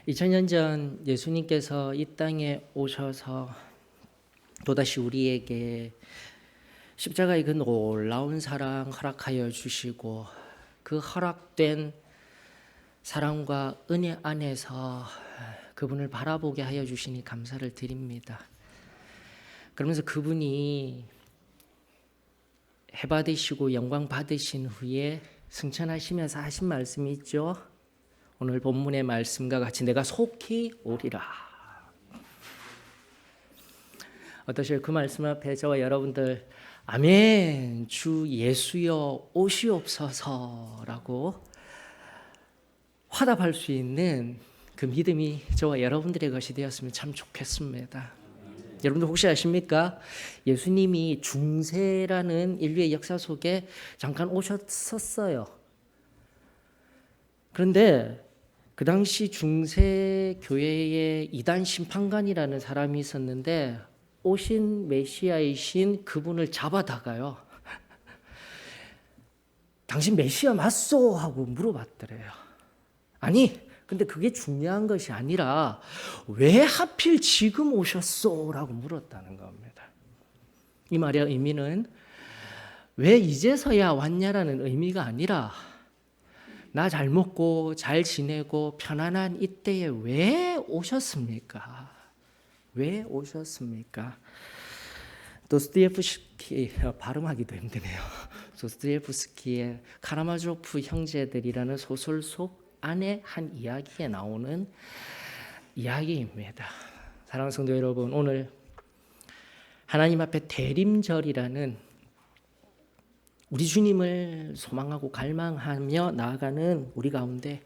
2000년 전 예수님께서 이 땅에 오셔서 또다시 우리에게 십자가의 그 놀라운 사랑 허락하여 주시고 그 허락된 사랑과 은혜 안에서 그분을 바라보게 하여 주시니 감사를 드립니다. 그러면서 그분이 해받으시고 영광 받으신 후에 승천하시면서 하신 말씀이 있죠. 오늘 본문의 말씀과 같이 내가 속히 오리라. 어떠세요? 그 말씀 앞에 저와 여러분들 아멘 주 예수여 오시옵소서라고 화답할 수 있는 그 믿음이 저와 여러분들의 것이 되었으면 참 좋겠습니다. 여러분들 혹시 아십니까? 예수님이 중세라는 인류의 역사 속에 잠깐 오셨었어요. 그런데 그 당시 중세 교회에 이단 심판관이라는 사람이 있었는데 오신 메시아이신 그분을 잡아다가요. 당신 메시아 맞소? 하고 물어봤더래요. 아니, 근데 그게 중요한 것이 아니라 왜 하필 지금 오셨소? 라고 물었다는 겁니다. 이 말의 의미는 왜 이제서야 왔냐라는 의미가 아니라 나 잘 먹고 잘 지내고 편안한 이때에 왜 오셨습니까? 왜 오셨습니까? 도스토옙스키 발음하기도 힘드네요. 도스토옙스키의 카라마조프 형제들이라는 소설 속 안에 한 이야기에 나오는 이야기입니다. 사랑하는 성도 여러분, 오늘 하나님 앞에 대림절이라는 우리 주님을 소망하고 갈망하며 나아가는 우리 가운데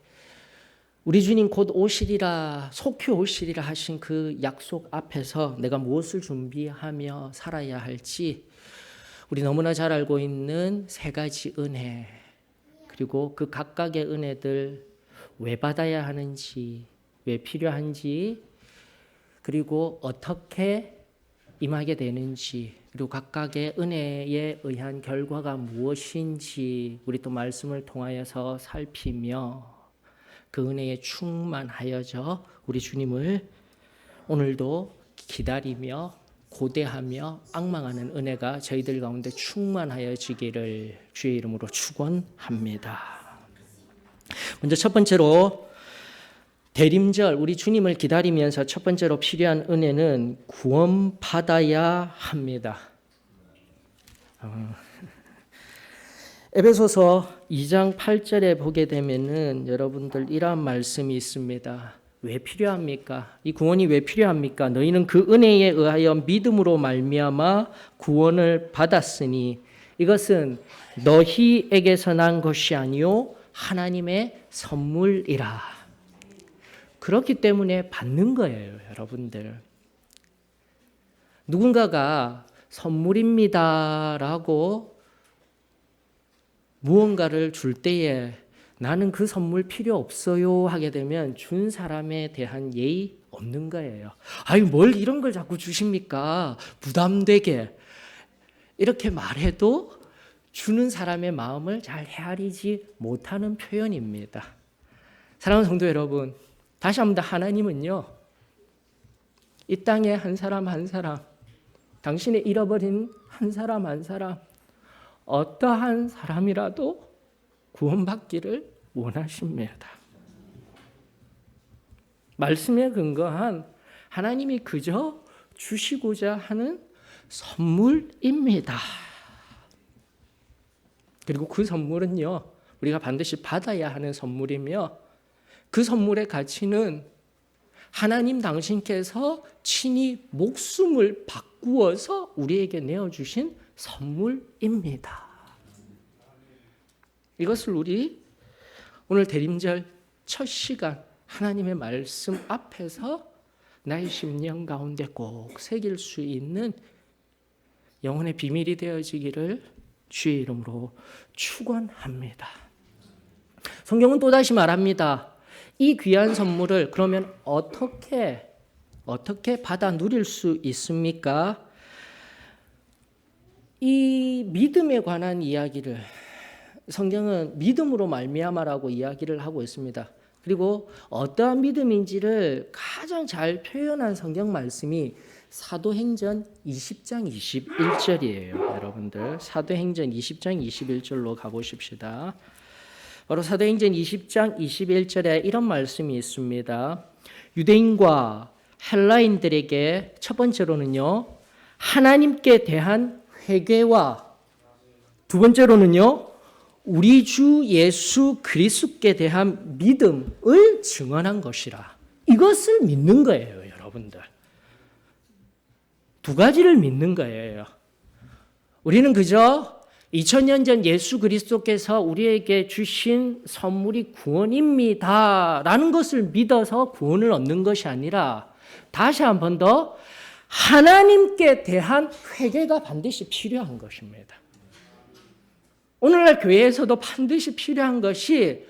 우리 주님 곧 오시리라, 속히 오시리라 하신 그 약속 앞에서 내가 무엇을 준비하며 살아야 할지 우리 너무나 잘 알고 있는 세 가지 은혜, 그리고 그 각각의 은혜들 왜 받아야 하는지, 왜 필요한지, 그리고 어떻게 임하게 되는지, 그리고 각각의 은혜에 의한 결과가 무엇인지 우리 또 말씀을 통하여서 살피며 그 은혜에 충만하여져 우리 주님을 오늘도 기다리며 고대하며 앙망하는 은혜가 저희들 가운데 충만하여지기를 주의 이름으로 축원합니다. 먼저 첫 번째로 대림절, 우리 주님을 기다리면서 첫 번째로 필요한 은혜는 구원받아야 합니다. 에베소서 2장 8절에 보게 되면은 여러분들 이러한 말씀이 있습니다. 왜 필요합니까? 이 구원이 왜 필요합니까? 너희는 그 은혜에 의하여 믿음으로 말미암아 구원을 받았으니 이것은 너희에게서 난 것이 아니요 하나님의 선물이라. 그렇기 때문에 받는 거예요, 여러분들. 누군가가 선물입니다라고 무언가를 줄 때에 나는 그 선물 필요 없어요 하게 되면 준 사람에 대한 예의 없는 거예요. 아니 뭘 이런 걸 자꾸 주십니까? 부담되게. 이렇게 말해도 주는 사람의 마음을 잘 헤아리지 못하는 표현입니다. 사랑하는 성도 여러분, 다시 한번 하나님은요, 이 땅에 한 사람 한 사람, 당신의 잃어버린 한 사람 한 사람, 어떠한 사람이라도 구원받기를 원하십니다. 말씀에 근거한 하나님이 그저 주시고자 하는 선물입니다. 그리고 그 선물은요, 우리가 반드시 받아야 하는 선물이며 그 선물의 가치는 하나님 당신께서 친히 목숨을 바꾸어서 우리에게 내어주신 선물입니다. 이것을 우리 오늘 대림절 첫 시간 하나님의 말씀 앞에서 나의 심령 가운데 꼭 새길 수 있는 영혼의 비밀이 되어지기를 주의 이름으로 축원합니다. 성경은 또다시 말합니다. 이 귀한 선물을 그러면 어떻게 받아 누릴 수 있습니까? 이 믿음에 관한 이야기를 성경은 믿음으로 말미암아라고 이야기를 하고 있습니다. 그리고 어떠한 믿음인지를 가장 잘 표현한 성경 말씀이 사도행전 20장 21절이에요. 여러분들 사도행전 20장 21절로 가보십시다. 바로 사도행전 20장 21절에 이런 말씀이 있습니다. 유대인과 헬라인들에게 첫 번째로는요, 하나님께 대한 회개와 두 번째로는요, 우리 주 예수 그리스도께 대한 믿음을 증언한 것이라. 이것을 믿는 거예요, 여러분들. 두 가지를 믿는 거예요. 우리는 그저 2000년 전 예수 그리스도께서 우리에게 주신 선물이 구원입니다 라는 것을 믿어서 구원을 얻는 것이 아니라 다시 한 번 더 하나님께 대한 회개가 반드시 필요한 것입니다. 오늘날 교회에서도 반드시 필요한 것이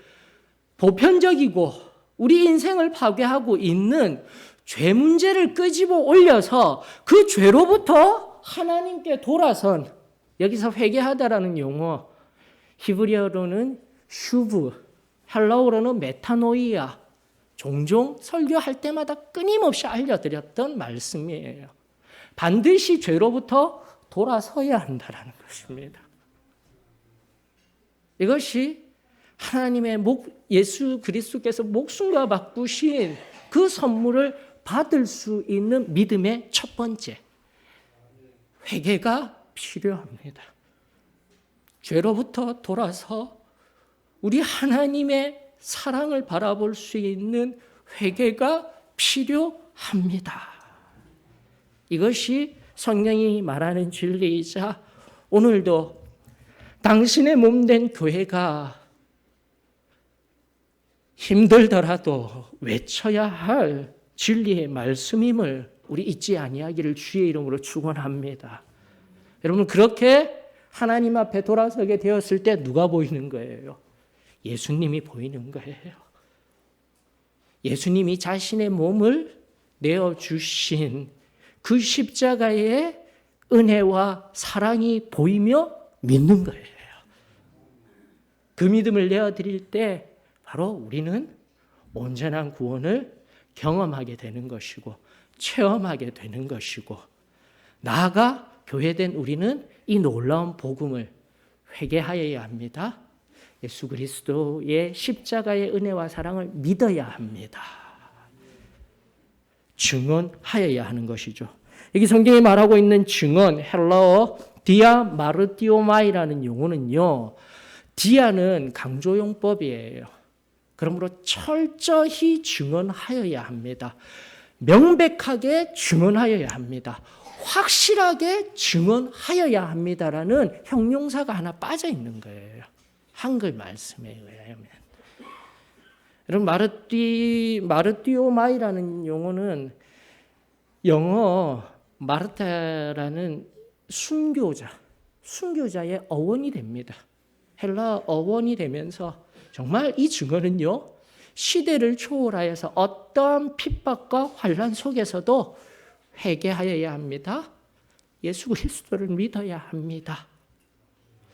보편적이고 우리 인생을 파괴하고 있는 죄 문제를 끄집어 올려서 그 죄로부터 하나님께 돌아선, 여기서 회개하다라는 용어, 히브리어로는 슈브, 헬라어로는 메타노이아, 종종 설교할 때마다 끊임없이 알려드렸던 말씀이에요. 반드시 죄로부터 돌아서야 한다는 것입니다. 이것이 하나님의 예수 그리스도께서 목숨과 바꾸신 그 선물을 받을 수 있는 믿음의 첫 번째, 회개가 필요합니다. 죄로부터 돌아서 우리 하나님의 사랑을 바라볼 수 있는 회개가 필요합니다. 이것이 성령이 말하는 진리이자 오늘도 당신의 몸된 교회가 힘들더라도 외쳐야 할 진리의 말씀임을 우리 잊지 아니하기를 주의 이름으로 축원합니다. 여러분, 그렇게 하나님 앞에 돌아서게 되었을 때 누가 보이는 거예요? 예수님이 보이는 거예요. 예수님이 자신의 몸을 내어주신 그 십자가의 은혜와 사랑이 보이며 믿는 거예요. 그 믿음을 내어드릴 때 바로 우리는 온전한 구원을 경험하게 되는 것이고 체험하게 되는 것이고, 나아가 교회된 우리는 이 놀라운 복음을 회개하여야 합니다. 예수 그리스도의 십자가의 은혜와 사랑을 믿어야 합니다. 증언하여야 하는 것이죠. 여기 성경이 말하고 있는 증언, 헬라어 디아 마르티오마이라는 용어는요, 디아는 강조용법이에요. 그러므로 철저히 증언하여야 합니다. 명백하게 증언하여야 합니다. 확실하게 증언하여야 합니다라는 형용사가 하나 빠져 있는 거예요. 한글 말씀에 의하면. 여러분, 마르티오마이라는 용어는 영어 마르타라는 순교자의 어원이 됩니다. 헬라 어원이 되면서 정말 이 증언은요, 시대를 초월하여서 어떠한 핍박과 환난 속에서도 회개하여야 합니다. 예수 그리스도를 믿어야 합니다.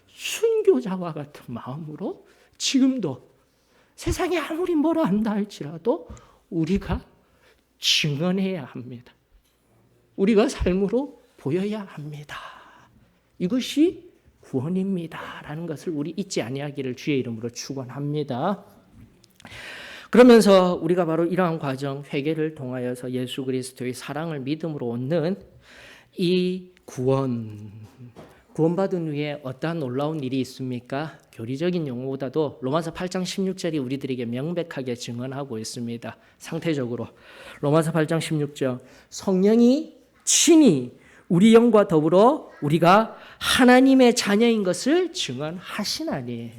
순교자와 같은 마음으로 지금도 세상이 아무리 뭐라 한다 할지라도 우리가 증언해야 합니다. 우리가 삶으로 보여야 합니다. 이것이 구원입니다 라는 것을 우리 잊지 아니하기를 주의 이름으로 축원합니다. 그러면서 우리가 바로 이러한 과정, 회개를 통하여서 예수 그리스도의 사랑을 믿음으로 얻는 이 구원받은 후에 어떠한 놀라운 일이 있습니까? 교리적인 용어보다도 로마서 8장 16절이 우리들에게 명백하게 증언하고 있습니다. 상태적으로 로마서 8장 16절, 성령이 친히 우리 영과 더불어 우리가 하나님의 자녀인 것을 증언하시나니.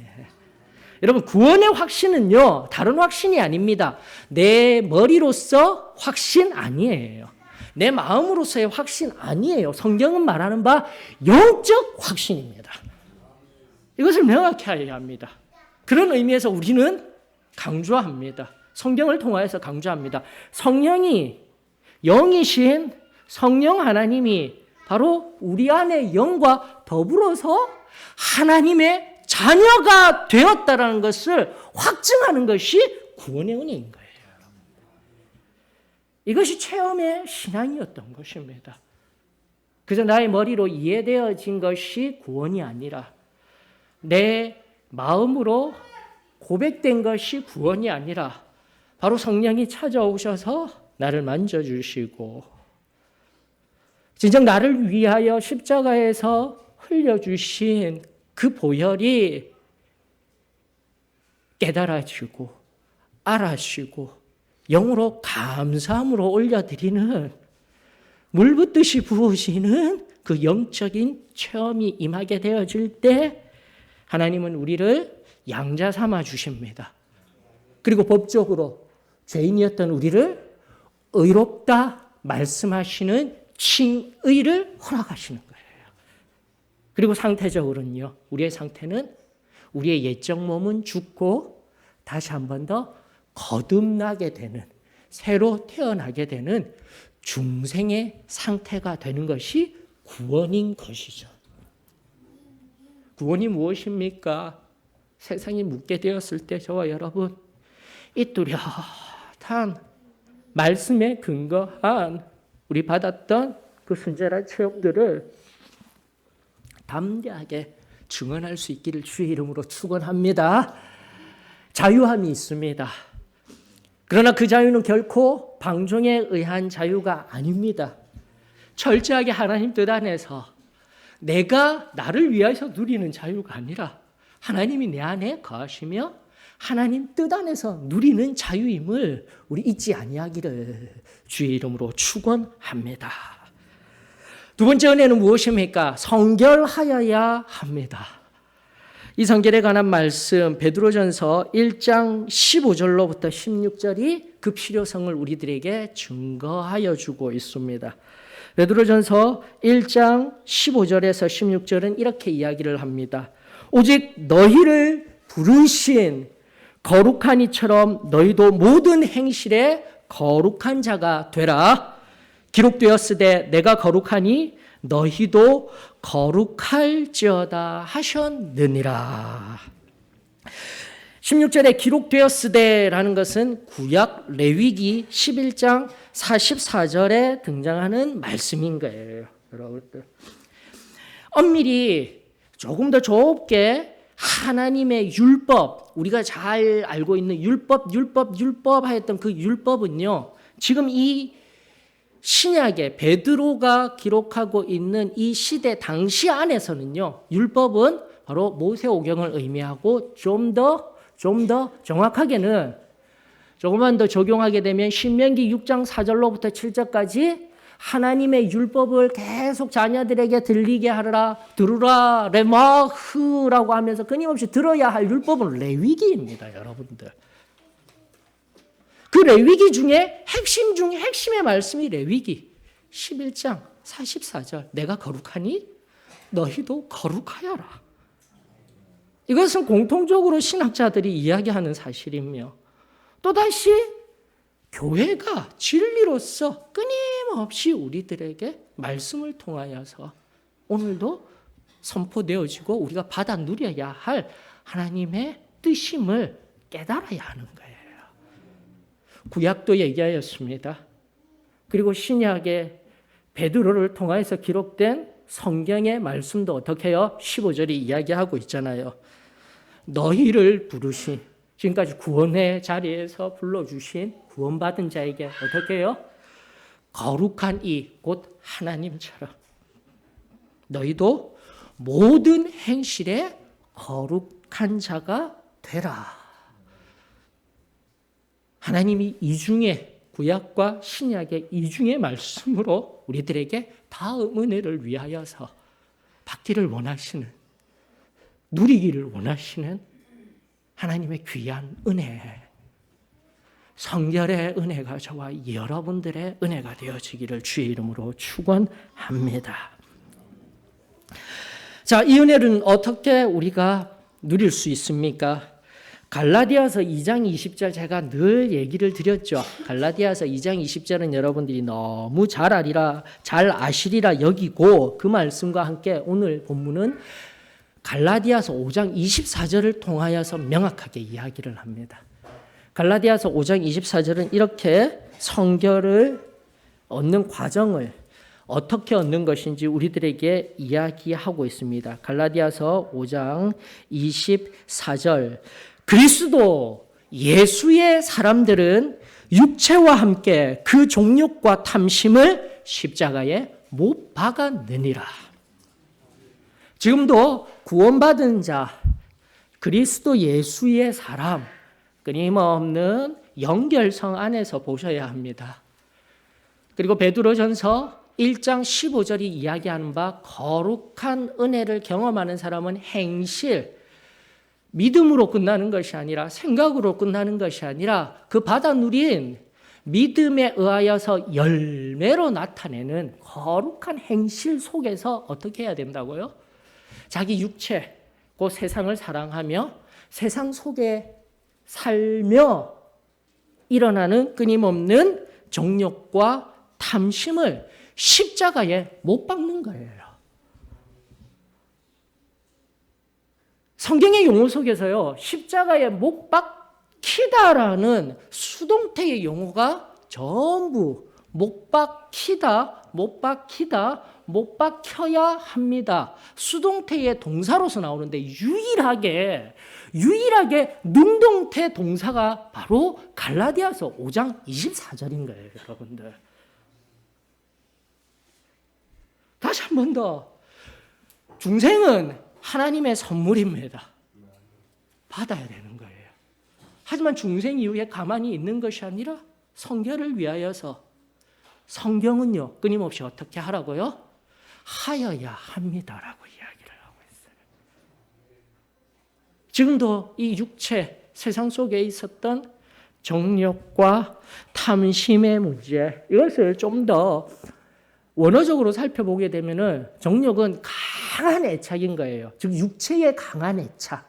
여러분, 구원의 확신은요, 다른 확신이 아닙니다. 내 머리로서 확신 아니에요. 내 마음으로서의 확신 아니에요. 성경은 말하는 바 영적 확신입니다. 이것을 명확히 해야 합니다. 그런 의미에서 우리는 강조합니다. 성경을 통하여서 강조합니다. 성령이, 영이신 성령 하나님이 바로 우리 안에 영과 더불어서 하나님의 자녀가 되었다라는 것을 확증하는 것이 구원의 은혜인 거예요. 이것이 체험의 신앙이었던 것입니다. 그저 나의 머리로 이해되어진 것이 구원이 아니라 내 마음으로 고백된 것이 구원이 아니라 바로 성령이 찾아오셔서 나를 만져주시고 진정 나를 위하여 십자가에서 흘려주신 그 보혈이 깨달아지고 알아지고 영으로 감사함으로 올려드리는 물 붓듯이 부으시는 그 영적인 체험이 임하게 되어질 때 하나님은 우리를 양자 삼아 주십니다. 그리고 법적으로 죄인이었던 우리를 의롭다 말씀하시는 칭의를 허락하시는 거예요. 그리고 상태적으로는요. 우리의 상태는 우리의 옛적 몸은 죽고 다시 한 번 더 거듭나게 되는 새로 태어나게 되는 중생의 상태가 되는 것이 구원인 것이죠. 구원이 무엇입니까? 세상이 묻게 되었을 때 저와 여러분 이 뚜렷한 말씀에 근거한 우리 받았던 그 순전한 체험들을 담대하게 증언할 수 있기를 주의 이름으로 축원합니다. 자유함이 있습니다. 그러나 그 자유는 결코 방종에 의한 자유가 아닙니다. 철저하게 하나님 뜻 안에서 내가 나를 위해서 누리는 자유가 아니라 하나님이 내 안에 거하시며 하나님 뜻 안에서 누리는 자유임을 우리 잊지 아니하기를 주의 이름으로 축원합니다. 두 번째 은혜는 무엇입니까? 성결하여야 합니다. 이 성결에 관한 말씀 베드로전서 1장 15절로부터 16절이 그 필요성을 우리들에게 증거하여 주고 있습니다. 베드로전서 1장 15절에서 16절은 이렇게 이야기를 합니다. 오직 너희를 부르신 거룩한 이처럼 너희도 모든 행실에 거룩한 자가 되라. 기록되었으되 내가 거룩하니 너희도 거룩할지어다 하셨느니라. 16절에 기록되었으되라는 것은 구약 레위기 11장 44절에 등장하는 말씀인 거예요. 여러분들. 엄밀히 조금 더 좁게 하나님의 율법, 우리가 잘 알고 있는 율법 하였던 그 율법은요. 지금 이 신약에 베드로가 기록하고 있는 이 시대 당시 안에서는요. 율법은 바로 모세오경을 의미하고 좀 더 정확하게는 조금만 더 적용하게 되면 신명기 6장 4절로부터 7절까지 하나님의 율법을 계속 자녀들에게 들리게 하라, 들으라, 레마흐라고 하면서 끊임없이 들어야 할 율법은 레위기입니다, 여러분들. 그 레위기 중에 핵심 중에 핵심의 말씀이 레위기 11장 44절 내가 거룩하니 너희도 거룩하여라. 이것은 공통적으로 신학자들이 이야기하는 사실이며 또다시 교회가 진리로서 끊임없이 우리들에게 말씀을 통하여서 오늘도 선포되어지고 우리가 받아 누려야 할 하나님의 뜻임을 깨달아야 하는 거예요. 구약도 얘기하였습니다. 그리고 신약의 베드로를 통해서 기록된 성경의 말씀도 어떻게 해요? 15절이 이야기하고 있잖아요. 너희를 부르신, 지금까지 구원의 자리에서 불러주신 구원받은 자에게 어떻게 해요? 거룩한 이 곧 하나님처럼 너희도 모든 행실에 거룩한 자가 되라. 하나님이 이중의 구약과 신약의 이중의 말씀으로 우리들에게 다음 은혜를 위하여서 받기를 원하시는, 누리기를 원하시는 하나님의 귀한 은혜, 성결의 은혜가 저와 여러분들의 은혜가 되어지기를 주의 이름으로 축원합니다. 자, 이 은혜는 어떻게 우리가 누릴 수 있습니까? 갈라디아서 2장 20절 제가 늘 얘기를 드렸죠. 갈라디아서 2장 20절은 여러분들이 너무 잘 아시리라 여기고 그 말씀과 함께 오늘 본문은 갈라디아서 5장 24절을 통하여서 명확하게 이야기를 합니다. 갈라디아서 5장 24절은 이렇게 성결을 얻는 과정을 어떻게 얻는 것인지 우리들에게 이야기하고 있습니다. 갈라디아서 5장 24절. 그리스도 예수의 사람들은 육체와 함께 그 정욕과 탐심을 십자가에 못 박았느니라. 지금도 구원받은 자, 그리스도 예수의 사람, 끊임없는 연결성 안에서 보셔야 합니다. 그리고 베드로전서 1장 15절이 이야기하는 바 거룩한 은혜를 경험하는 사람은 행실, 믿음으로 끝나는 것이 아니라 생각으로 끝나는 것이 아니라 그 받아 누린 믿음에 의하여서 열매로 나타내는 거룩한 행실 속에서 어떻게 해야 된다고요? 자기 육체, 그 세상을 사랑하며 세상 속에 살며 일어나는 끊임없는 정욕과 탐심을 십자가에 못 박는 거예요. 성경의 용어 속에서요, 십자가에 못 박히다라는 수동태의 용어가 전부 못 박히다, 못 박히다, 못 박혀야 합니다. 수동태의 동사로서 나오는데 유일하게 능동태 동사가 바로 갈라디아서 5장 24절인 거예요, 여러분들. 다시 한 번 더. 중생은 하나님의 선물입니다. 받아야 되는 거예요. 하지만 중생 이후에 가만히 있는 것이 아니라 성결을 위하여서 성경은요, 끊임없이 어떻게 하라고요? 하여야 합니다라고 이야기를 하고 있어요. 지금도 이 육체, 세상 속에 있었던 정욕과 탐심의 문제, 이것을 좀 더 원어적으로 살펴보게 되면은 정욕은 강한 애착인 거예요. 즉 육체의 강한 애착,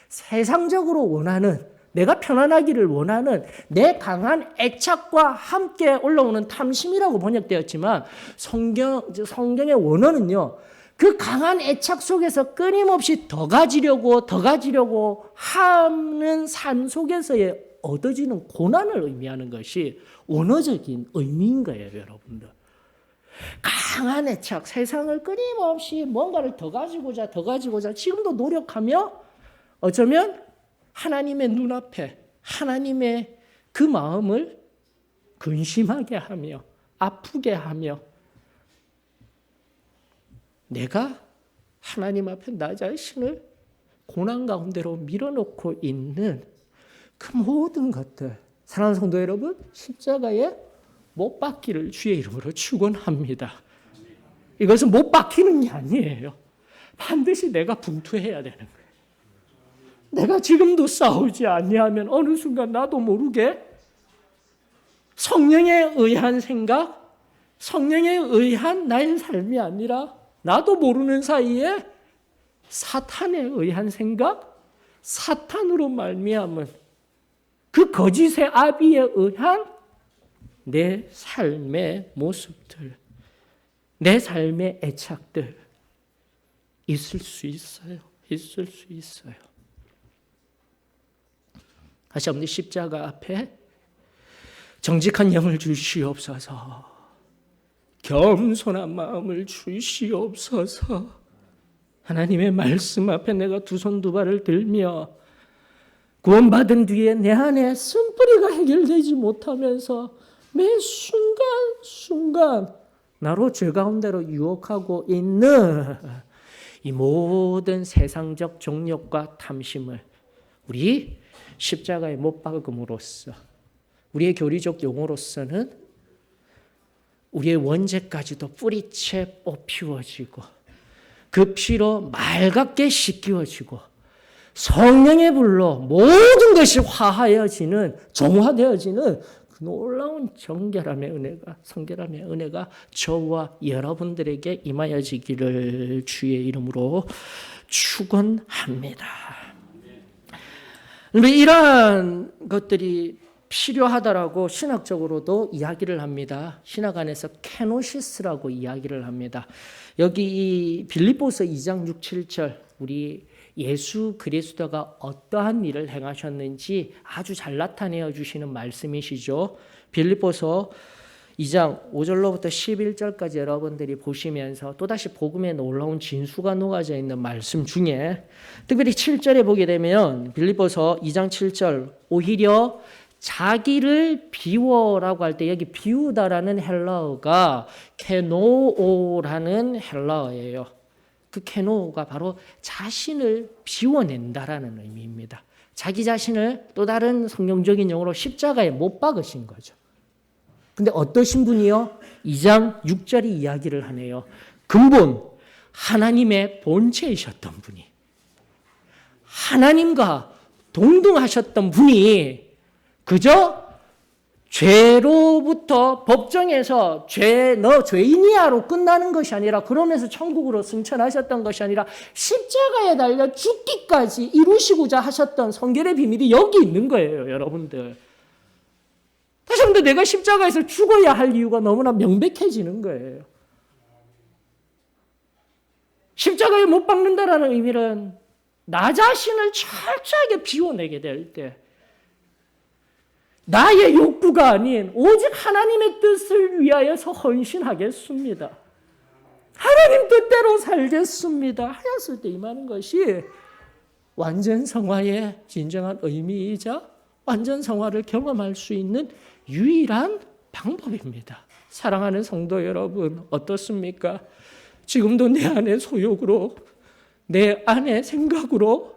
세상적으로 원하는, 내가 편안하기를 원하는 내 강한 애착과 함께 올라오는 탐심이라고 번역되었지만 성경의 원어는요, 그 강한 애착 속에서 끊임없이 더 가지려고 하는 삶 속에서의 얻어지는 고난을 의미하는 것이 원어적인 의미인 거예요, 여러분들. 강한 애착, 세상을 끊임없이 뭔가를 더 가지고자 지금도 노력하며 어쩌면 하나님의 눈앞에 하나님의 그 마음을 근심하게 하며 아프게 하며 내가 하나님 앞에 나 자신을 고난 가운데로 밀어놓고 있는 그 모든 것들, 사랑하는 성도 여러분, 십자가에 못 박기를 주의 이름으로 축원합니다. 이것은 못 박히는 게 아니에요. 반드시 내가 분투해야 되는 거예요. 내가 지금도 싸우지 아니하면 어느 순간 나도 모르게 성령에 의한 생각, 성령에 의한 나의 삶이 아니라 나도 모르는 사이에 사탄에 의한 생각, 사탄으로 말미암은 그 거짓의 아비에 의한 내 삶의 모습들, 내 삶의 애착들 있을 수 있어요. 다시 한번 십자가 앞에 정직한 영을 주시옵소서, 겸손한 마음을 주시옵소서. 하나님의 말씀 앞에 내가 두 손 두 발을 들며 구원받은 뒤에 내 안에 쓴뿌리가 해결되지 못하면서 매 순간 나로 죄 가운데로 유혹하고 있는 이 모든 세상적 정욕과 탐심을 우리 십자가에 못 박음으로써, 우리의 교리적 용어로서는 우리의 원죄까지도 뿌리채 뽑히워지고 그 피로 맑게 씻기워지고 성령의 불로 모든 것이 화하여지는, 정화되어지는 그 놀라운 정결함의 은혜가, 성결함의 은혜가 저와 여러분들에게 임하여지기를 주의 이름으로 축원합니다. 이러한 것들이 필요하다라고 신학적으로도 이야기를 합니다. 신학 안에서 케노시스라고 이야기를 합니다. 여기 이 빌립보서 2장 6, 7절 우리 예수 그리스도가 어떠한 일을 행하셨는지 아주 잘 나타내어 주시는 말씀이시죠. 빌립보서 2장 5절로부터 11절까지 여러분들이 보시면서 또다시 복음에 놀라운 진수가 녹아져 있는 말씀 중에 특별히 7절에 보게 되면 빌립보서 2장 7절 오히려 자기를 비워라고 할 때 여기 비우다라는 헬라어가 케노오라는 헬라어예요. 그 케노가 바로 자신을 비워낸다라는 의미입니다. 자기 자신을 또 다른 성경적인 용어로 십자가에 못 박으신 거죠. 근데 어떠신 분이요? 2장 6절이 이야기를 하네요. 근본 하나님의 본체이셨던 분이, 하나님과 동등하셨던 분이 그저 죄로부터 법정에서 너 죄인이야로 끝나는 것이 아니라, 그러면서 천국으로 승천하셨던 것이 아니라 십자가에 달려 죽기까지 이루시고자 하셨던 성결의 비밀이 여기 있는 거예요, 여러분들. 다시 한번 내가 십자가에서 죽어야 할 이유가 너무나 명백해지는 거예요. 십자가에 못 박는다라는 의미는 나 자신을 철저하게 비워내게 될 때, 나의 욕구가 아닌 오직 하나님의 뜻을 위하여서 헌신하겠습니다, 하나님 뜻대로 살겠습니다 하였을 때 임하는 것이 완전 성화의 진정한 의미이자 완전 성화를 경험할 수 있는 유일한 방법입니다. 사랑하는 성도 여러분, 어떻습니까? 지금도 내 안의 소욕으로, 내 안의 생각으로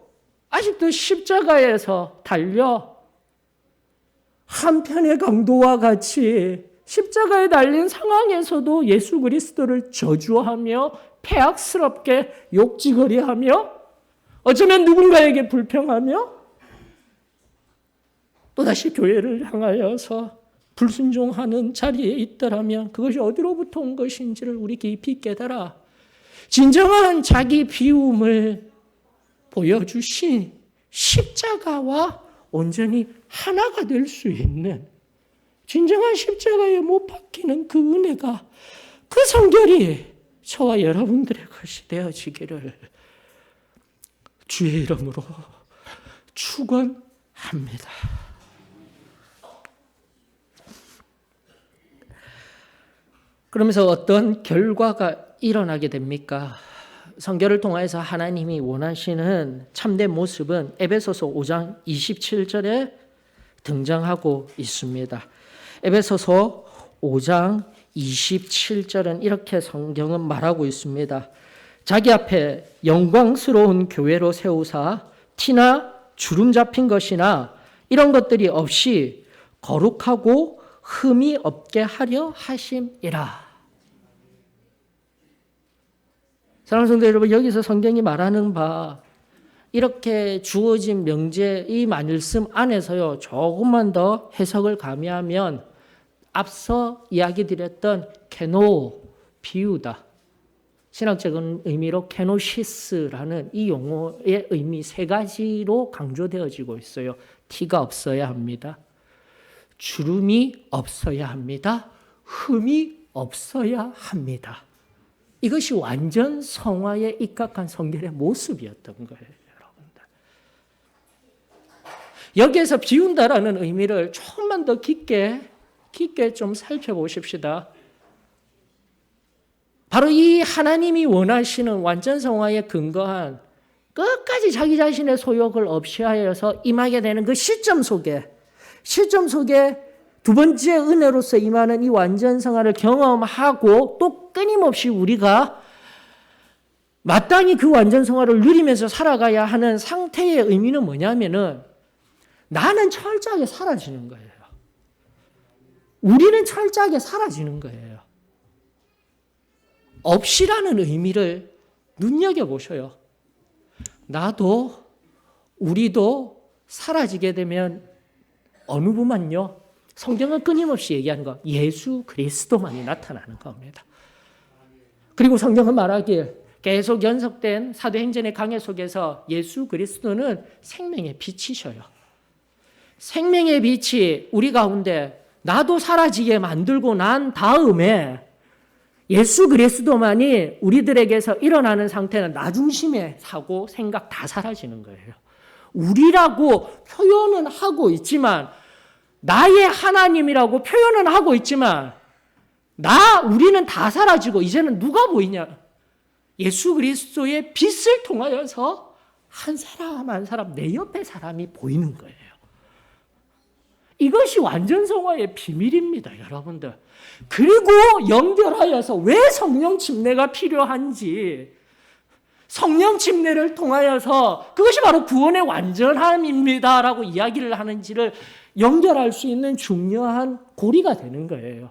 아직도 십자가에서 달려 한편의 강도와 같이 십자가에 달린 상황에서도 예수 그리스도를 저주하며 폐악스럽게 욕지거리하며 어쩌면 누군가에게 불평하며 또다시 교회를 향하여서 불순종하는 자리에 있더라면 그것이 어디로부터 온 것인지를 우리 깊이 깨달아 진정한 자기 비움을 보여주신 십자가와 온전히 하나가 될 수 있는 진정한 십자가에 못 박히는 그 은혜가, 그 성결이 저와 여러분들의 것이 되어지기를 주의 이름으로 축원합니다. 그러면서 어떤 결과가 일어나게 됩니까? 성결을 통해서 하나님이 원하시는 참된 모습은 에베소서 5장 27절에 등장하고 있습니다. 에베소서 5장 27절은 이렇게 성경은 말하고 있습니다. 자기 앞에 영광스러운 교회로 세우사 티나 주름 잡힌 것이나 이런 것들이 없이 거룩하고 흠이 없게 하려 하심이라. 사랑하는 성도 여러분, 여기서 성경이 말하는 바 이렇게 주어진 명제 이 말씀 안에서요, 조금만 더 해석을 가미하면 앞서 이야기 드렸던 케노, 비우다, 신학적인 의미로 케노시스라는 이 용어의 의미 세 가지로 강조되어지고 있어요. 티가 없어야 합니다. 주름이 없어야 합니다. 흠이 없어야 합니다. 이것이 완전 성화에 입각한 성결의 모습이었던 거예요, 여러분들. 여기에서 비운다라는 의미를 조금만 더 깊게 좀 살펴보십시다. 바로 이 하나님이 원하시는 완전 성화에 근거한 끝까지 자기 자신의 소욕을 없이 하여서 임하게 되는 그 시점 속에 두 번째 은혜로서 임하는 이 완전 성화를 경험하고 또 끊임없이 우리가 마땅히 그 완전 성화를 누리면서 살아가야 하는 상태의 의미는 뭐냐면은 나는 철저하게 사라지는 거예요. 우리는 철저하게 사라지는 거예요. 없이라는 의미를 눈여겨보셔요. 나도 우리도 사라지게 되면 어느 분만요? 성경은 끊임없이 얘기하는 거, 예수 그리스도만이 나타나는 겁니다. 그리고 성경은 말하길 계속 연속된 사도행전의 강해 속에서 예수 그리스도는 생명의 빛이셔요. 생명의 빛이 우리 가운데 나도 사라지게 만들고 난 다음에 예수 그리스도만이 우리들에게서 일어나는 상태는 나 중심의 사고, 생각 다 사라지는 거예요. 우리라고 표현은 하고 있지만, 나의 하나님이라고 표현은 하고 있지만, 우리는 다 사라지고 이제는 누가 보이냐? 예수 그리스도의 빛을 통하여서 한 사람 한 사람, 내 옆에 사람이 보이는 거예요. 이것이 완전 성화의 비밀입니다, 여러분들. 그리고 연결하여서 왜 성령 침례가 필요한지, 성령 침례를 통하여서 그것이 바로 구원의 완전함입니다라고 이야기를 하는지를 연결할 수 있는 중요한 고리가 되는 거예요.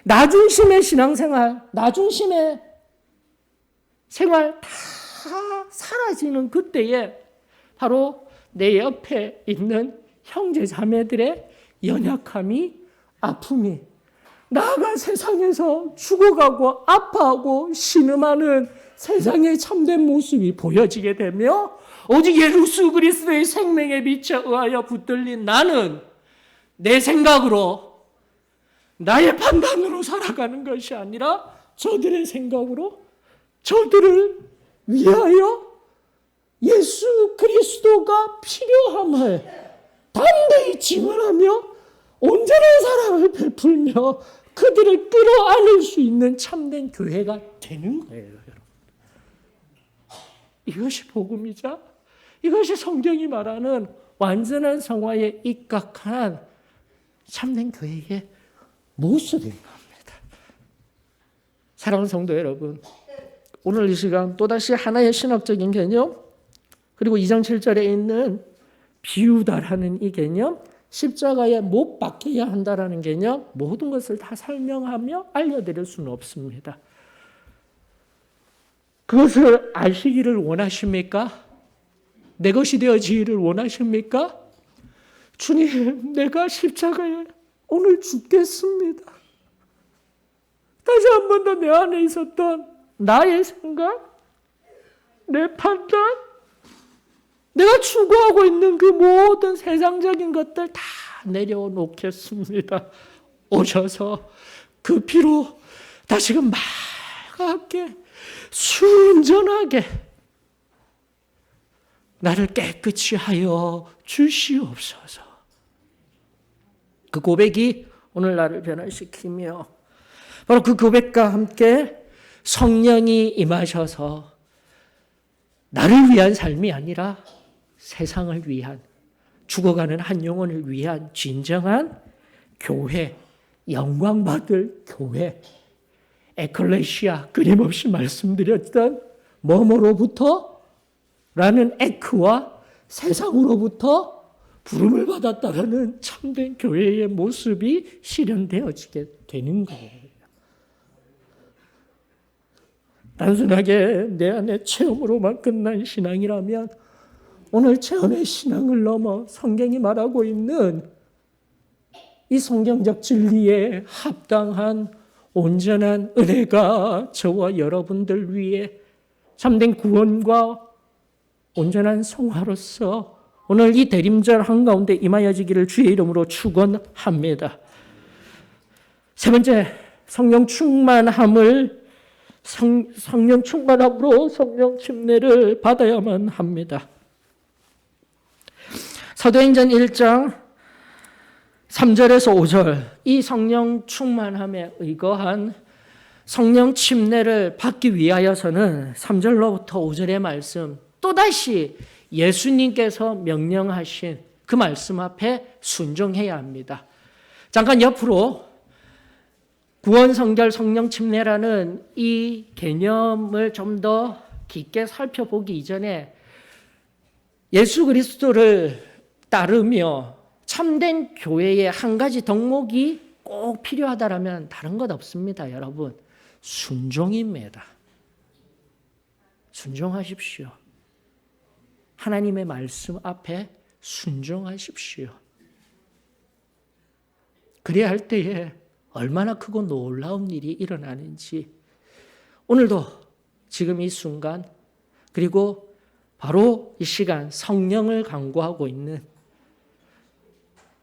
나 중심의 신앙생활, 나 중심의 생활 다 사라지는 그때에 바로 내 옆에 있는 형제 자매들의 연약함이, 아픔이, 나가 세상에서 죽어가고 아파하고 신음하는 세상의 참된 모습이 보여지게 되며, 오직 예수 그리스도의 생명의 빛에 의하여 붙들린 나는 내 생각으로, 나의 판단으로 살아가는 것이 아니라 저들의 생각으로, 저들을 위하여 예수 그리스도가 필요함을 담대히 증언하며 온전한 사랑을 베풀며 그들을 끌어안을 수 있는 참된 교회가 되는 거예요, 여러분. 이것이 복음이자 이것이 성경이 말하는 완전한 성화에 입각한 참된 교회의 모습인 겁니다. 사랑하는 성도 여러분, 오늘 이 시간 또다시 하나의 신학적인 개념, 그리고 2장 7절에 있는 비유다라는 이 개념, 십자가에 못 박혀야 한다라는 개념, 모든 것을 다 설명하며 알려드릴 수는 없습니다. 그것을 아시기를 원하십니까? 내 것이 되어지기를 원하십니까? 주님, 내가 십자가에 오늘 죽겠습니다. 다시 한 번 더 내 안에 있었던 나의 생각, 내 판단, 내가 추구하고 있는 그 모든 세상적인 것들 다 내려놓겠습니다. 오셔서 그 피로 다시금 맑게 순전하게 나를 깨끗이 하여 주시옵소서. 그 고백이 오늘 나를 변화시키며, 바로 그 고백과 함께 성령이 임하셔서 나를 위한 삶이 아니라 세상을 위한, 죽어가는 한 영혼을 위한 진정한 교회, 영광받을 교회, 에클레시아, 끊임없이 말씀드렸던 뭐뭐로부터 라는 에크와 세상으로부터 부름을 받았다라는 참된 교회의 모습이 실현되어지게 되는 거예요. 단순하게 내 안에 체험으로만 끝난 신앙이라면, 오늘 체험의 신앙을 넘어 성경이 말하고 있는 이 성경적 진리에 합당한 온전한 은혜가 저와 여러분들 위해 참된 구원과 온전한 성화로서 오늘 이 대림절 한가운데 임하여지기를 주의 이름으로 축원합니다. 세 번째, 성령 충만함으로 성령 침례를 받아야만 합니다. 사도행전 1장 3절에서 5절, 이 성령 충만함에 의거한 성령 침례를 받기 위하여서는 3절로부터 5절의 말씀, 또다시 예수님께서 명령하신 그 말씀 앞에 순종해야 합니다. 잠깐 옆으로 구원, 성결, 성령 침례라는 이 개념을 좀 더 깊게 살펴보기 이전에 예수 그리스도를 따르며 참된 교회의 한 가지 덕목이 꼭 필요하다라면 다른 것 없습니다, 여러분. 순종입니다. 순종하십시오. 하나님의 말씀 앞에 순종하십시오. 그래야 할 때에 얼마나 크고 놀라운 일이 일어나는지, 오늘도 지금 이 순간, 그리고 바로 이 시간 성령을 간구하고 있는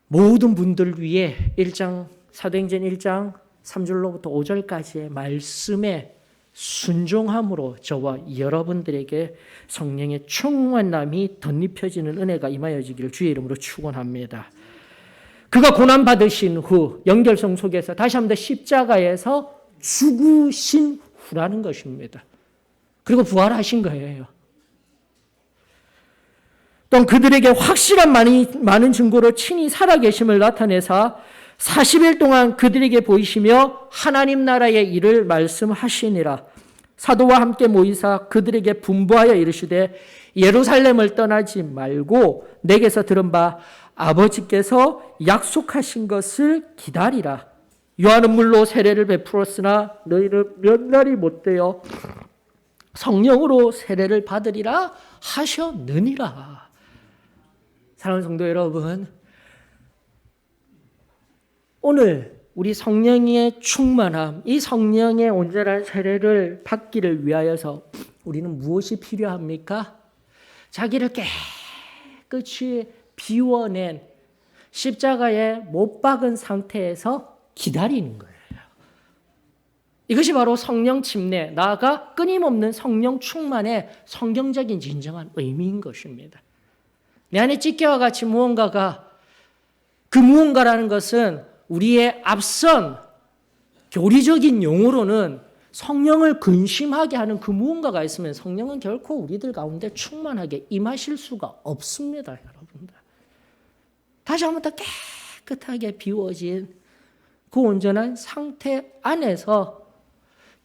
모든 분들 위해 사도행전 1장 3절로부터 5절까지의 말씀에 순종함으로 저와 여러분들에게 성령의 충만함이 덧입혀지는 은혜가 임하여지기를 주의 이름으로 축원합니다. 그가 고난받으신 후 연결성 속에서 다시 한번 더 십자가에서 죽으신 후라는 것입니다. 그리고 부활하신 거예요. 또 그들에게 확실한 많은 증거로 친히 살아계심을 나타내사 40일 동안 그들에게 보이시며 하나님 나라의 일을 말씀하시니라. 사도와 함께 모이사 그들에게 분부하여 이르시되 예루살렘을 떠나지 말고 내게서 들은 바 아버지께서 약속하신 것을 기다리라. 요한은 물로 세례를 베풀었으나 너희는 몇 날이 못되어 성령으로 세례를 받으리라 하셨느니라. 사랑하는 성도 여러분, 오늘 우리 성령의 충만함, 이 성령의 온전한 세례를 받기를 위하여서 우리는 무엇이 필요합니까? 자기를 깨끗이 비워낸 십자가에 못 박은 상태에서 기다리는 거예요. 이것이 바로 성령 침례, 나아가 끊임없는 성령 충만의 성경적인 진정한 의미인 것입니다. 내 안에 찢겨와 같이 무언가가, 그 무언가라는 것은 우리의 앞선 교리적인 용어로는 성령을 근심하게 하는 그 무언가가 있으면 성령은 결코 우리들 가운데 충만하게 임하실 수가 없습니다, 여러분들. 다시 한번 더 깨끗하게 비워진 그 온전한 상태 안에서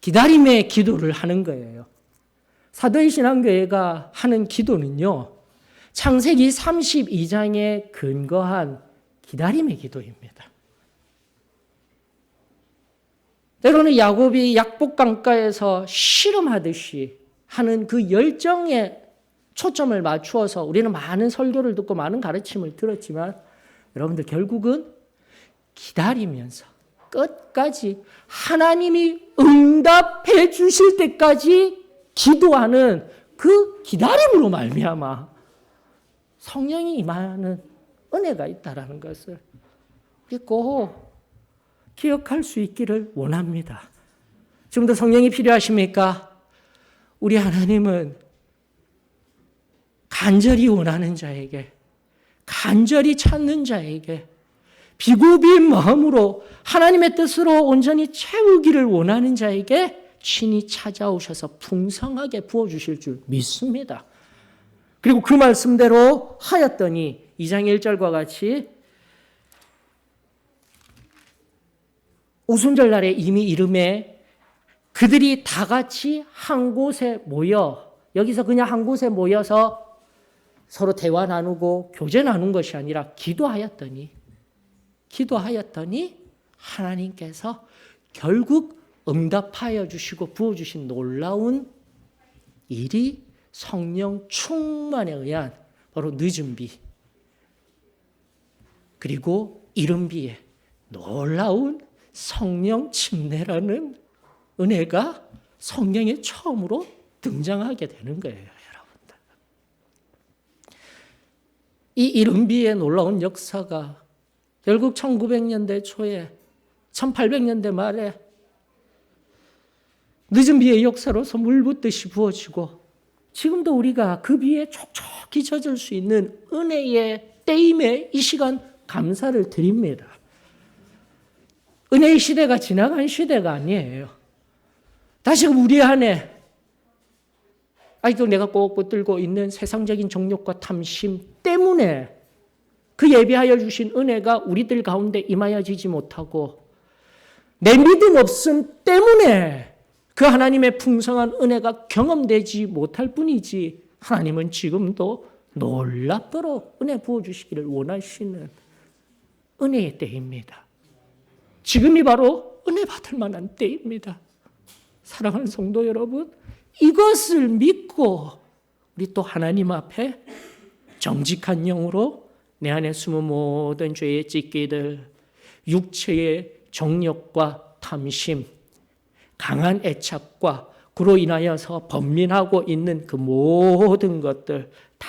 기다림의 기도를 하는 거예요. 사도의 신앙교회가 하는 기도는요, 창세기 32장에 근거한 기다림의 기도입니다. 때로는 야곱이 약복강가에서 씨름하듯이 하는 그 열정에 초점을 맞추어서 우리는 많은 설교를 듣고 많은 가르침을 들었지만 여러분들 결국은 기다리면서 끝까지 하나님이 응답해 주실 때까지 기도하는 그 기다림으로 말미암아 성령이 임하는 은혜가 있다라는 것을 우리 꼭 기억할 수 있기를 원합니다. 지금도 성령이 필요하십니까? 우리 하나님은 간절히 원하는 자에게, 간절히 찾는 자에게 비고비인 마음으로 하나님의 뜻으로 온전히 채우기를 원하는 자에게 친히 찾아오셔서 풍성하게 부어주실 줄 믿습니다. 그리고 그 말씀대로 하였더니 2장 1절과 같이 오순절 날에 이미 이름에 그들이 다 같이 한 곳에 모여, 여기서 그냥 한 곳에 모여서 서로 대화 나누고 교제 나눈 것이 아니라 기도하였더니 하나님께서 결국 응답하여 주시고 부어주신 놀라운 일이 성령 충만에 의한 바로 늦은 비, 그리고 이른 비에 놀라운 성령 침례라는 은혜가 성경에 처음으로 등장하게 되는 거예요, 여러분들. 이 이른 비의 놀라운 역사가 결국 1900년대 초에 1800년대 말에 늦은 비의 역사로서 물 붓듯이 부어지고 지금도 우리가 그 비에 촉촉히 젖을 수 있는 은혜의 때임에 이 시간 감사를 드립니다. 은혜의 시대가 지나간 시대가 아니에요. 다시금 우리 안에 아직도 내가 꼭 붙들고 있는 세상적인 정욕과 탐심 때문에 그 예비하여 주신 은혜가 우리들 가운데 임하여지지 못하고 내 믿음 없음 때문에 그 하나님의 풍성한 은혜가 경험되지 못할 뿐이지 하나님은 지금도 놀랍도록 은혜 부어주시기를 원하시는 은혜의 때입니다. 지금이 바로 은혜 받을 만한 때입니다. 사랑하는 성도 여러분, 이것을 믿고 우리 또 하나님 앞에 정직한 영으로 내 안에 숨은 모든 죄의 찢기들, 육체의 정욕과 탐심, 강한 애착과 그로 인하여서 번민하고 있는 그 모든 것들 다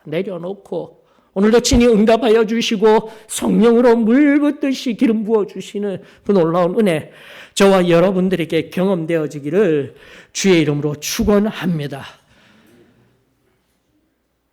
내려놓고 오늘도 친히 응답하여 주시고 성령으로 물 붓듯이 기름 부어 주시는 그 놀라운 은혜, 저와 여러분들에게 경험되어지기를 주의 이름으로 축원합니다.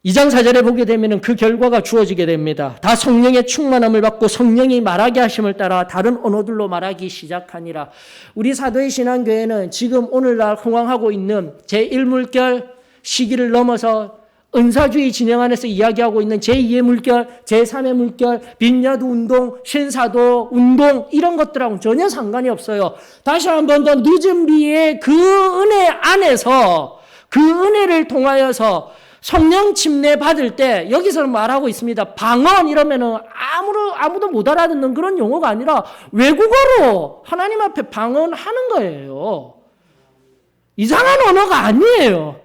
2장 4절에 보게 되면 그 결과가 주어지게 됩니다. 다 성령의 충만함을 받고 성령이 말하게 하심을 따라 다른 언어들로 말하기 시작하니라. 우리 사도의 신앙교회는 지금 오늘날 흥황하고 있는 제1물결 시기를 넘어서 은사주의 진영 안에서 이야기하고 있는 제2의 물결, 제3의 물결, 빈야드 운동, 신사도 운동 이런 것들하고는 전혀 상관이 없어요. 다시 한 번 더 늦은 비의 그 은혜 안에서 그 은혜를 통하여서 성령 침례 받을 때 여기서는 말하고 있습니다. 방언 이러면은 아무도 못 알아듣는 그런 용어가 아니라 외국어로 하나님 앞에 방언하는 거예요. 이상한 언어가 아니에요.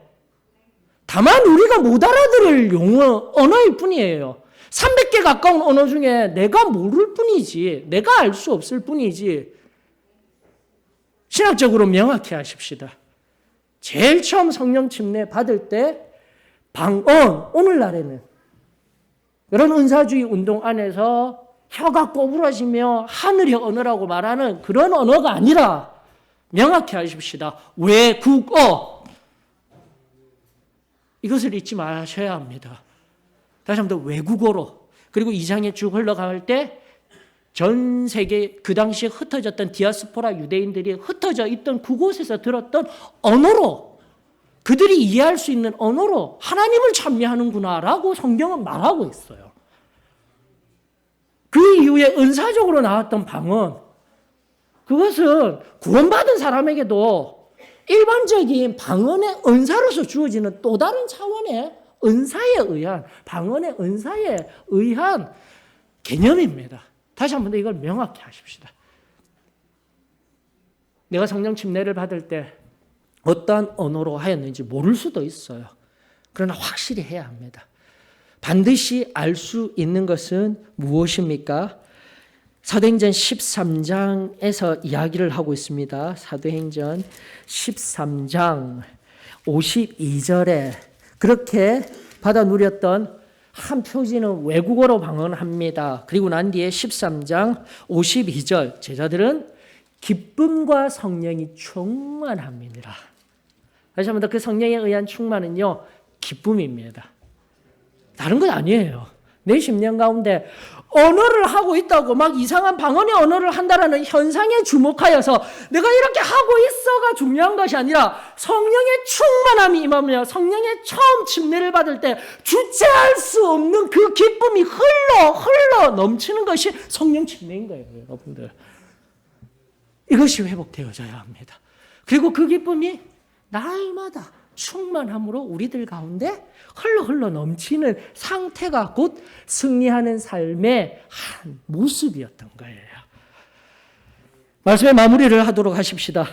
다만 우리가 못 알아들을 언어일 뿐이에요. 300개 가까운 언어 중에 내가 모를 뿐이지, 내가 알 수 없을 뿐이지. 신학적으로 명확히 하십시다. 제일 처음 성령 침례 받을 때 방언, 오늘날에는 이런 은사주의 운동 안에서 혀가 꼬부라지며 하늘의 언어라고 말하는 그런 언어가 아니라 명확히 하십시다. 외국어. 이것을 잊지 마셔야 합니다. 다시 한번 더 외국어로. 그리고 2장에 쭉 흘러갈 때 전 세계 그 당시에 흩어졌던 디아스포라 유대인들이 흩어져 있던 그곳에서 들었던 언어로, 그들이 이해할 수 있는 언어로 하나님을 찬미하는구나라고 성경은 말하고 있어요. 그 이후에 은사적으로 나왔던 방언, 그것은 구원받은 사람에게도 일반적인 방언의 은사로서 주어지는 또 다른 차원의 은사에 의한, 방언의 은사에 의한 개념입니다. 다시 한 번 더 이걸 명확히 하십시다. 내가 성령 침례를 받을 때 어떠한 언어로 하였는지 모를 수도 있어요. 그러나 확실히 해야 합니다. 반드시 알 수 있는 것은 무엇입니까? 사도행전 13장에서 이야기를 하고 있습니다. 사도행전 13장 52절에 그렇게 받아 누렸던 한 표지는 외국어로 방언합니다. 그리고 난 뒤에 13장 52절 제자들은 기쁨과 성령이 충만합니다. 다시 한 번 더 그 성령에 의한 충만은요, 기쁨입니다. 다른 건 아니에요. 내 심령 가운데 언어를 하고 있다고 막 이상한 방언의 언어를 한다라는 현상에 주목하여서 내가 이렇게 하고 있어가 중요한 것이 아니라 성령의 충만함이 임하며 성령의 처음 침례를 받을 때 주체할 수 없는 그 기쁨이 흘러 넘치는 것이 성령 침례인 거예요, 여러분들. 이것이 회복되어져야 합니다. 그리고 그 기쁨이 날마다 충만함으로 우리들 가운데 흘러 넘치는 상태가 곧 승리하는 삶의 한 모습이었던 거예요. 말씀의 마무리를 하도록 하십시다.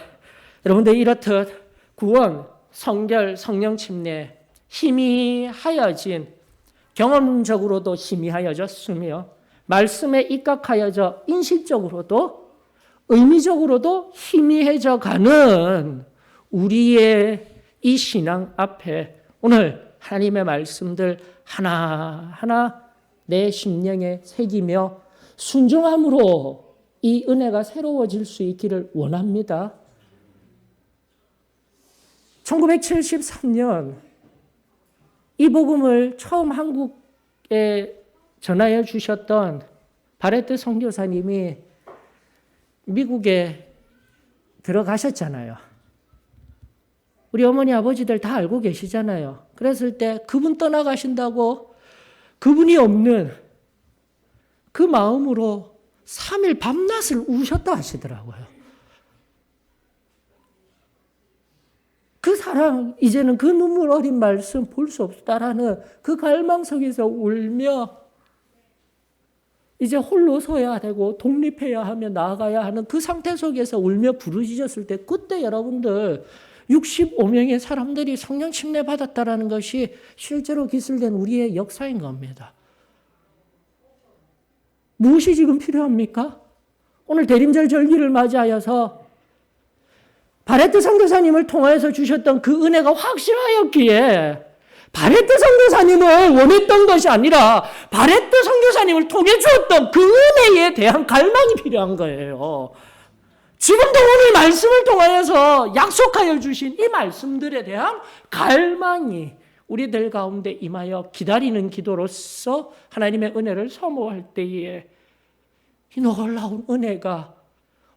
여러분들 이렇듯 구원, 성결, 성령 침례 희미하여진, 경험적으로도 희미하여졌으며 말씀에 입각하여져 인식적으로도 의미적으로도 희미해져 가는 우리의 이 신앙 앞에 오늘 하나님의 말씀들 하나하나 내 심령에 새기며 순종함으로 이 은혜가 새로워질 수 있기를 원합니다. 1973년 이 복음을 처음 한국에 전하여 주셨던 바레트 선교사님이 미국에 들어가셨잖아요. 우리 어머니 아버지들 다 알고 계시잖아요. 그랬을 때 그분 떠나가신다고 그분이 없는 그 마음으로 3일 밤낮을 우셨다 하시더라고요. 그 사랑, 이제는 그 눈물 어린 말씀 볼 수 없다라는 그 갈망 속에서 울며 이제 홀로 서야 되고 독립해야 하며 나아가야 하는 그 상태 속에서 울며 부르짖었을 때 그때 여러분들 65명의 사람들이 성령 침례 받았다라는 것이 실제로 기술된 우리의 역사인 겁니다. 무엇이 지금 필요합니까? 오늘 대림절 절기를 맞이하여서 바레트 선교사님을 통하여서 주셨던 그 은혜가 확실하였기에 바레트 선교사님을 원했던 것이 아니라 바레트 선교사님을 통해 주었던 그 은혜에 대한 갈망이 필요한 거예요. 지금도 오늘 말씀을 통하여서 약속하여 주신 이 말씀들에 대한 갈망이 우리들 가운데 임하여 기다리는 기도로서 하나님의 은혜를 사모할 때에 이 놀라운 은혜가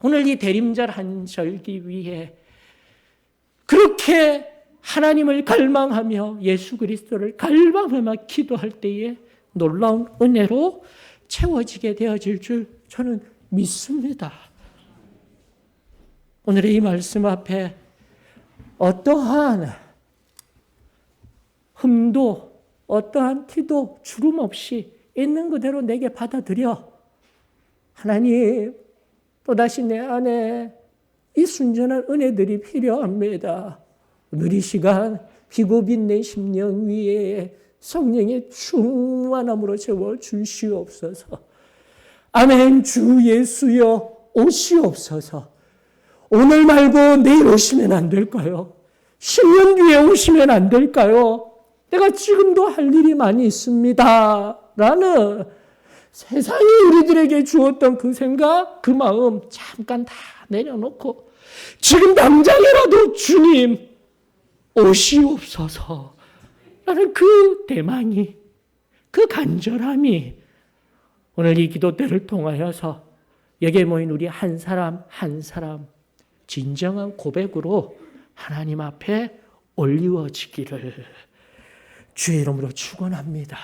오늘 이 대림절 한절기 위에 그렇게 하나님을 갈망하며 예수 그리스도를 갈망하며 기도할 때에 놀라운 은혜로 채워지게 되어질 줄 저는 믿습니다. 오늘의 이 말씀 앞에 어떠한 흠도 어떠한 티도 주름 없이 있는 그대로 내게 받아들여. 하나님, 또다시 내 안에 이 순전한 은혜들이 필요합니다. 오늘 이 시간 비고빈 내 심령 위에 성령의 충만함으로 채워 주시옵소서. 아멘. 주 예수여 오시옵소서. 오늘 말고 내일 오시면 안 될까요? 10년 뒤에 오시면 안 될까요? 내가 지금도 할 일이 많이 있습니다. 라는 세상이 우리들에게 주었던 그 생각, 그 마음 잠깐 다 내려놓고 지금 당장이라도 주님 오시옵소서 라는 그 대망이, 그 간절함이 오늘 이 기도 때를 통하여서 여기에 모인 우리 한 사람 한 사람 진정한 고백으로 하나님 앞에 올리워지기를 주의 이름으로 축원합니다.